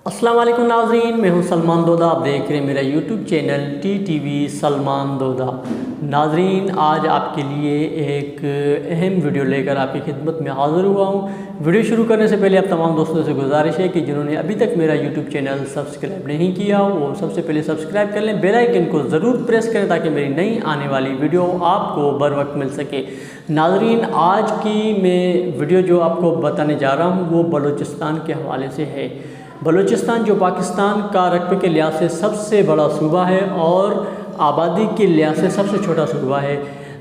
السلام علیکم ناظرین، میں ہوں سلمان دودہ۔ آپ دیکھ رہے ہیں میرا YouTube channel T T V Salman دودہ۔ ناظرین، آج آپ کے لیے ایک اہم ویڈیو لے کر آپ کی خدمت میں حاضر ہوا ہوں۔ ویڈیو شروع کرنے سے پہلے آپ تمام دوستوں سے گزارش ہے کہ جنہوں نے ابھی تک میرا یوٹیوب چینل سبسکرائب نہیں کیا وہ سب سے پہلے سبسکرائب کر لیں، بیل آئیکن کو ضرور پریس کریں تاکہ میری نئی آنے والی ویڈیو آپ کو بر وقت مل سکے۔ ناظرین، آج کی میں ویڈیو جو آپ کو بتانے جا رہا ہوں وہ بلوچستان کے حوالے سے ہے۔ بلوچستان جو پاکستان کا رقبے کے لحاظ سے سب سے بڑا صوبہ ہے اور آبادی کے لحاظ سے سب سے چھوٹا صوبہ ہے۔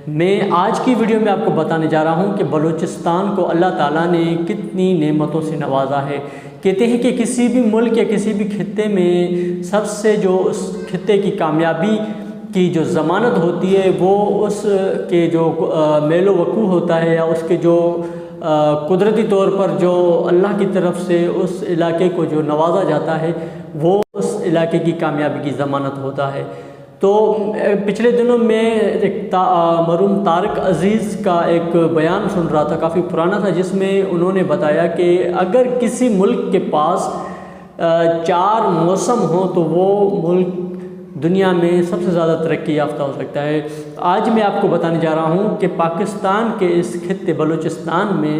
میں آج کی ویڈیو میں آپ کو بتانے جا رہا ہوں کہ بلوچستان کو اللہ تعالیٰ نے کتنی نعمتوں سے نوازا ہے۔ کہتے ہیں کہ کسی بھی ملک یا کسی بھی خطے میں سب سے جو اس خطے کی کامیابی کی جو ضمانت ہوتی ہے وہ اس کے جو میل و وقوع ہوتا ہے یا اس کے جو قدرتی طور پر جو اللہ کی طرف سے اس علاقے کو جو نوازا جاتا ہے وہ اس علاقے کی کامیابی کی ضمانت ہوتا ہے۔ تو پچھلے دنوں میں ایک مرحوم طارق عزیز کا ایک بیان سن رہا تھا، کافی پرانا تھا، جس میں انہوں نے بتایا کہ اگر کسی ملک کے پاس 4 موسم ہوں تو وہ ملک دنیا میں سب سے زیادہ ترقی یافتہ ہو سکتا ہے۔ آج میں آپ کو بتانے جا رہا ہوں کہ پاکستان کے اس خطے بلوچستان میں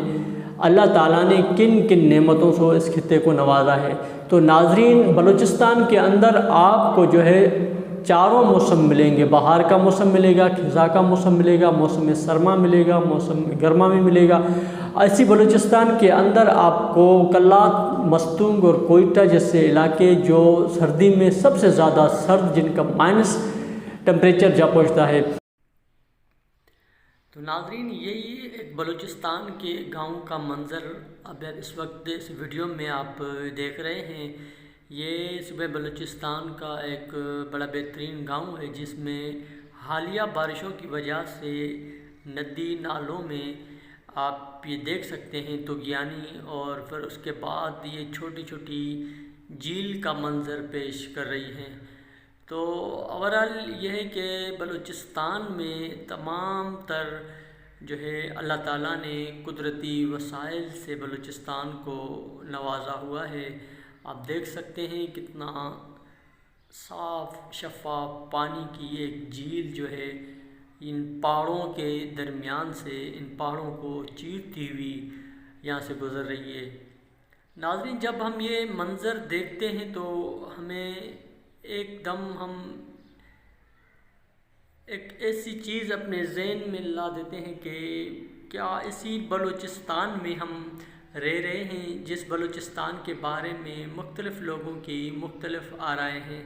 اللہ تعالیٰ نے کن کن نعمتوں سے اس خطے کو نوازا ہے۔ تو ناظرین، بلوچستان کے اندر آپ کو جو ہے 4 موسم ملیں گے۔ بہار کا موسم ملے گا، خزاں کا موسم ملے گا، موسم سرما ملے گا، موسم گرما میں ملے گا۔ ایسی بلوچستان کے اندر آپ کو کلات، مستونگ اور کوئٹہ جیسے علاقے جو سردی میں سب سے زیادہ سرد، جن کا مائنس ٹمپریچر جا پہنچتا ہے۔ تو ناظرین، یہی ایک بلوچستان کے گاؤں کا منظر اب اس وقت اس ویڈیو میں آپ دیکھ رہے ہیں۔ یہ صوبہ بلوچستان کا ایک بڑا بہترین گاؤں ہے جس میں حالیہ بارشوں کی وجہ سے ندی نالوں میں آپ یہ دیکھ سکتے ہیں طغیانی، اور پھر اس کے بعد یہ چھوٹی چھوٹی جھیل کا منظر پیش کر رہی ہیں۔ تو اوورال یہ ہے کہ بلوچستان میں تمام تر جو ہے اللہ تعالیٰ نے قدرتی وسائل سے بلوچستان کو نوازا ہوا ہے۔ آپ دیکھ سکتے ہیں کتنا صاف شفاف پانی کی ایک جھیل جو ہے ان پہاڑوں کے درمیان سے، ان پہاڑوں کو چیرتی ہوئی یہاں سے گزر رہی ہے۔ ناظرین، جب ہم یہ منظر دیکھتے ہیں تو ہمیں ایک دم ہم ایک ایسی چیز اپنے ذہن میں لا دیتے ہیں کہ کیا اسی بلوچستان میں ہم رہے ہیں جس بلوچستان کے بارے میں مختلف لوگوں کی مختلف آرائیں ہیں۔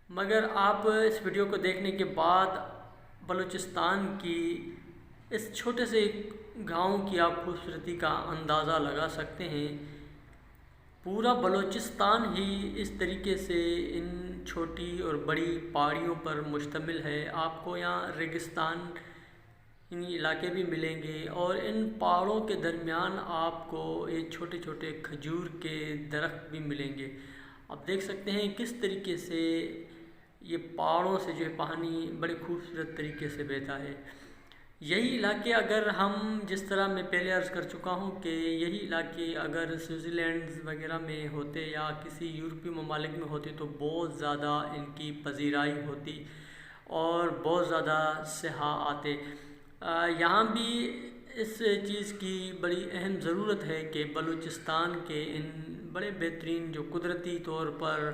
مگر آپ اس ویڈیو کو دیکھنے کے بعد بلوچستان کی اس چھوٹے سے گاؤں کی آپ خوبصورتی کا اندازہ لگا سکتے ہیں۔ پورا بلوچستان ہی اس طریقے سے ان چھوٹی اور بڑی پہاڑیوں پر مشتمل ہے۔ آپ کو یہاں ریگستان ان علاقے بھی ملیں گے اور ان پہاڑوں کے درمیان آپ کو یہ چھوٹے چھوٹے کھجور کے درخت بھی ملیں گے۔ آپ دیکھ سکتے ہیں کس طریقے سے یہ پہاڑوں سے جو پانی بڑے خوبصورت طریقے سے بہتا ہے۔ یہی علاقے اگر ہم، جس طرح میں پہلے عرض کر چکا ہوں کہ یہی علاقے اگر سوئٹزرلینڈ وغیرہ میں ہوتے یا کسی یورپی ممالک میں ہوتے تو بہت زیادہ ان کی پذیرائی ہوتی اور بہت زیادہ سیاح آتے۔ یہاں بھی اس چیز کی بڑی اہم ضرورت ہے کہ بلوچستان کے ان بڑے بہترین جو قدرتی طور پر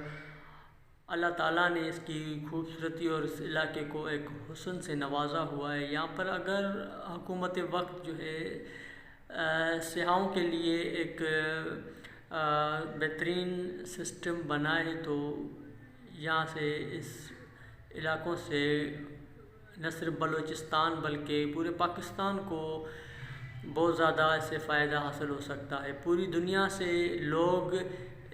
اللہ تعالیٰ نے اس کی خوبصورتی اور اس علاقے کو ایک حسن سے نوازا ہوا ہے۔ یہاں پر اگر حکومت وقت جو ہے سیاحوں کے لیے ایک بہترین سسٹم بنائے تو یہاں سے اس علاقوں سے نہ صرف بلوچستان بلکہ پورے پاکستان کو بہت زیادہ اس سے فائدہ حاصل ہو سکتا ہے۔ پوری دنیا سے لوگ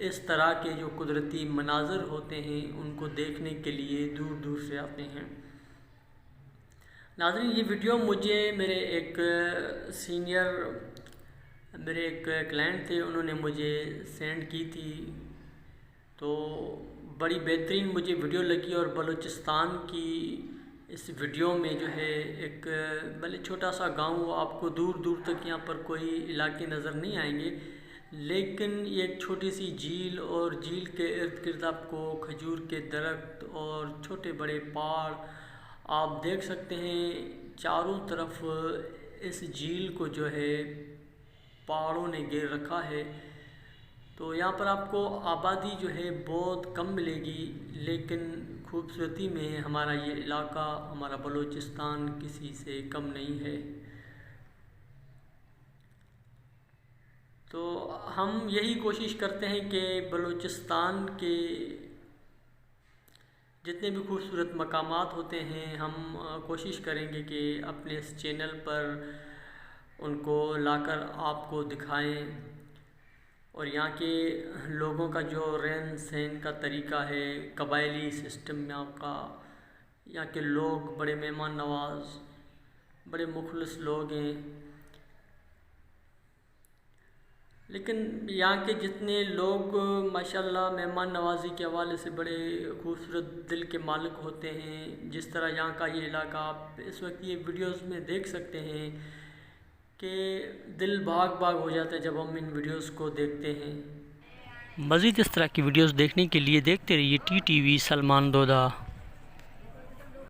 اس طرح کے جو قدرتی مناظر ہوتے ہیں ان کو دیکھنے کے لیے دور دور سے آتے ہیں۔ ناظرین، یہ ویڈیو مجھے میرے ایک سینئر، میرے ایک کلائنٹ تھے، انہوں نے مجھے سینڈ کی تھی، تو بڑی بہترین مجھے ویڈیو لگی۔ اور بلوچستان کی اس ویڈیو میں جو ہے ایک بھلے چھوٹا سا گاؤں، آپ کو دور دور تک یہاں پر کوئی علاقے نظر نہیں آئیں گے، لیکن یہ ایک چھوٹی سی جھیل، اور جھیل کے ارد گرد آپ کو کھجور کے درخت اور چھوٹے بڑے پہاڑ آپ دیکھ سکتے ہیں۔ چاروں طرف اس جھیل کو جو ہے پہاڑوں نے گھیر رکھا ہے، تو یہاں پر آپ کو آبادی جو ہے بہت کم ملے گی، لیکن خوبصورتی میں ہمارا یہ علاقہ، ہمارا بلوچستان کسی سے کم نہیں ہے۔ تو ہم یہی کوشش کرتے ہیں کہ بلوچستان کے جتنے بھی خوبصورت مقامات ہوتے ہیں ہم کوشش کریں گے کہ اپنے اس چینل پر ان کو لا کر آپ کو دکھائیں، اور یہاں کے لوگوں کا جو رہن سہن کا طریقہ ہے، قبائلی سسٹم یہاں کا، یہاں کے لوگ بڑے مہمان نواز، بڑے مخلص لوگ ہیں۔ لیکن یہاں کے جتنے لوگ ماشاءاللہ مہمان نوازی کے حوالے سے بڑے خوبصورت دل کے مالک ہوتے ہیں، جس طرح یہاں کا یہ علاقہ آپ اس وقت یہ ویڈیوز میں دیکھ سکتے ہیں کہ دل باغ باغ ہو جاتا ہے جب ہم ان ویڈیوز کو دیکھتے ہیں۔ مزید اس طرح کی ویڈیوز دیکھنے کے لیے دیکھتے رہیے ٹی ٹی وی سلمان دودہ۔